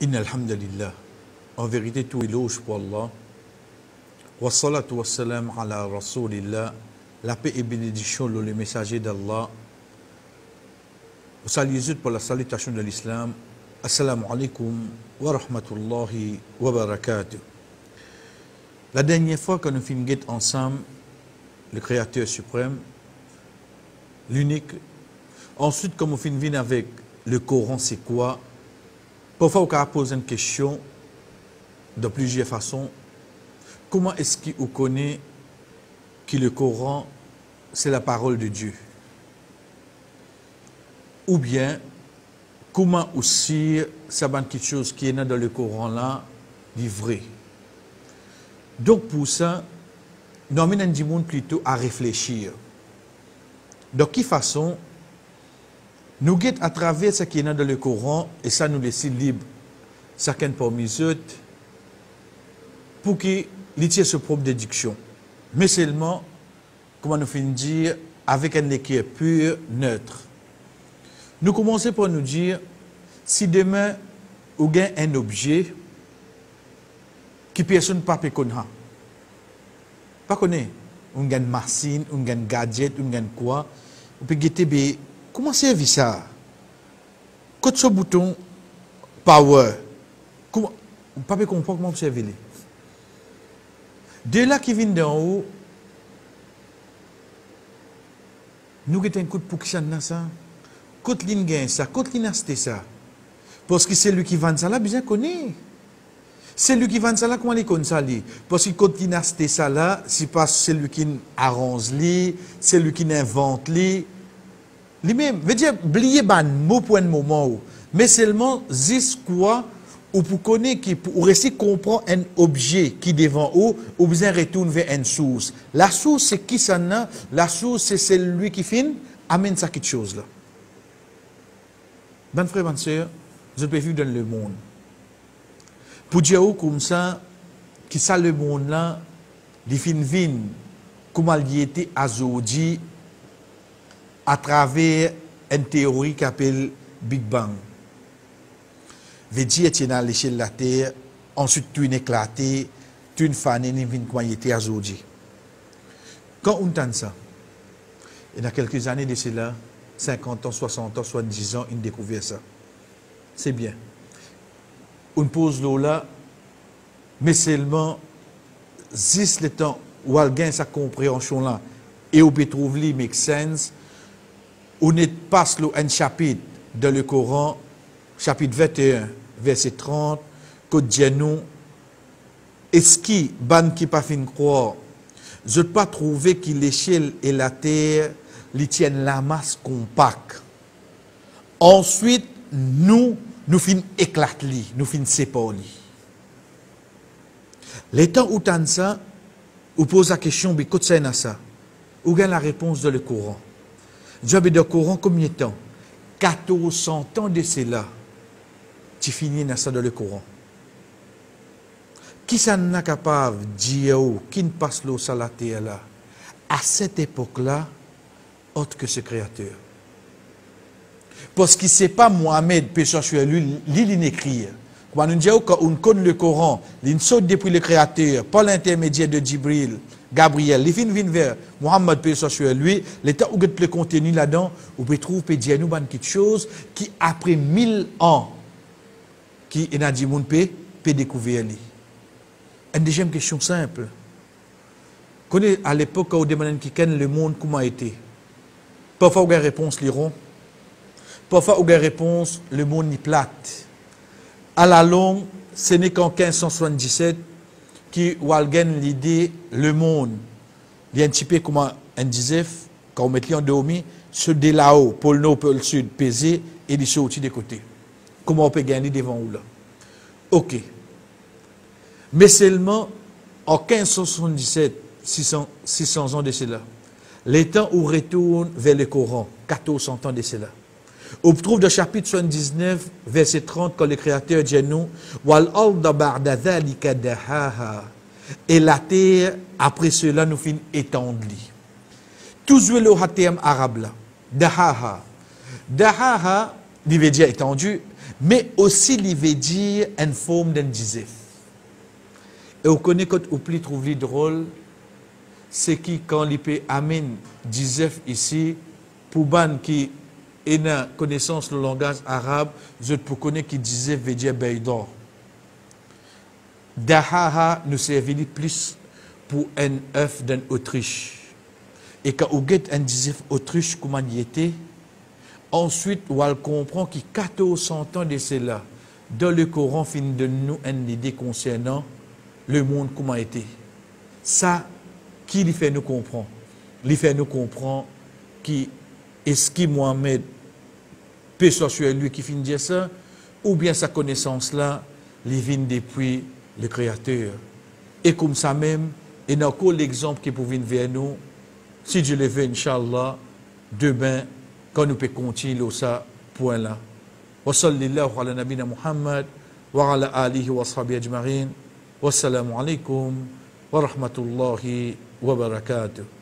Inna alhamdulillah. En vérité, tout éloge pour Allah. Wa salatu wa salam ala rasulillah. La paix et bénédiction, le messager d'Allah. Salut pour la salutation de l'islam. Assalamu alaikum wa rahmatullahi wa barakatuh. La dernière fois que nous finissons ensemble, le Créateur suprême, l'unique. Ensuite, comme on finit avec le Coran, c'est quoi? Parfois, on peut poser une question de plusieurs façons. Comment est-ce qu'on connaît que le Coran, c'est la parole de Dieu? Ou bien, comment aussi, ça va quelque chose qui est dans le Coran là, est vrai? Donc, pour ça, nous avons plutôt à réfléchir. De quelle façon, nous guettons à travers ce qui est dans le Coran, et ça nous laisse libre, chacun parmi eux, pour qu'il ait sa propre déduction. Mais seulement, comment nous finissons dire, avec un équilibre pur, neutre. Nous commençons par nous dire, si demain, on gagne un objet qui personne ne peut connaître. Pas connaître. On gagne une machine, on gagne un gadget, on gagne quoi. On peut guetter, comment servir ça? Quand ce bouton power, comment, on ne peut pas comprendre comment servir. De là qui vient d'en haut, nous avons un coup de pouction dans ça. Quand l'on gagne ça, quand l'on a acheté ça. Parce que c'est lui qui vend ça là, bien connaît. C'est lui qui vend ça là, comment il connaît ça? Parce que quand l'on a acheté ça là, c'est pas celui qui arrange, c'est lui qui invente. Lui-même, veut dire, oubliez un mot pour un moment. Mais seulement, juste quoi, ou pour connaître, pour réussir à comprendre un objet qui est devant vous, ou besoin retourner vers une source. La source, c'est qui ça n'a? La source, c'est celui qui finit, amène ça quelque chose là. Ben frère, ben sœur, je peux vivre dans le monde. Pour dire comme ça, qui ça le monde là, il finit, comment il était aujourd'hui, à travers une théorie qui s'appelle Big Bang. Veut dire que à l'échelle de la Terre, ensuite tout est éclaté, tout est fané, comment il était aujourd'hui. Quand on entend ça, il y a quelques années de cela, 50 ans, 60 ans, 70 ans, on a découvert ça. C'est bien. On pose l'eau là, mais seulement, juste le temps où on gagne sa compréhension là, et on peut trouver make sense, on passe un chapitre dans le Coran, chapitre 21, verset 30, que Dieu nous, est-ce qui, ban qui pas fin croire, je ne pas trouver que l'échelle et la terre, ils tiennent la masse compacte. Ensuite, nous fin éclater, nous fin séparer. Les temps où t'as ça, on pose la question, mais qu'est-ce que c'est ça? Où gagne la réponse de le Coran? Job de Coran, combien de temps? 1400 ans de cela, tu finis dans ça dans le Coran. Qui ça n'est capable de dire, qui ne passe l'eau sur la terre là, à cette époque-là, autre que ce Créateur? Parce que ce n'est pas Mohamed, paix soit sur lui, il écrit. Quand on dit qu'on connaît le Coran, il saute depuis le Créateur, par l'intermédiaire de Jibril, Gabriel, il vient vers Mohamed, paix soit sur lui, l'état où le contenu là-dedans, on peut trouver quelque chose qui, après 1000 ans, qui est dans le monde, peut découvrir. Une deuxième question simple. Connaissez à l'époque, quand on demande qui connaît le monde, comment a été? Parfois, on a une réponse, l'Iran. Parfois, on a une réponse, le monde est plate. À la longue, ce n'est qu'en 1577 qu'on l'idée, le monde. Il y a un petit peu comme un disait, quand on met en dormi, ce de là-haut, pôle nord, pôle sud, pesé, et il sortit des côtés. Comment on peut gagner devant où là? Ok. Mais seulement en 1577, 600 ans de cela, les temps où on retourne vers le Coran, 1400 ans de cela. On trouve dans le chapitre 79, verset 30, quand le Créateur dit nous, et la terre, après cela, nous finit étendue. Tout le terme arabe là, dahaha. Dahaha, il veut dire étendu, mais aussi il veut dire une forme d'un disif. Et on connaît quand on plus trouve les drôle, c'est qui quand il peut amène disif ici, pour ban qui est dans connaissance le langage arabe, je peux connaître qui disait veut dire beidor. Dahaha nous servit plus pour un œuf d'un Autriche. Et quand on get un disif Autriche, comment il était, ensuite on comprend qu'il 1400 ans de cela, dans le Coran, fin de nous une idée concernant le monde comment était. Ça, qui lui fait nous comprendre? Il fait nous comprendre qui est-ce que Mohamed peut soit sur lui qui finit dire ça, ou bien sa connaissance là, il vient depuis le Créateur. Et comme ça même, il y a encore l'exemple qui peut venir vers nous, si Dieu le veut, Inch'Allah, demain, quand nous pouvons continuer ça, point là. Wa sallallahu ala nabina Muhammad, wa ala alihi wa sahbihi ajma'in, wassalamu alaikum, wa rahmatullahi wa barakatuh.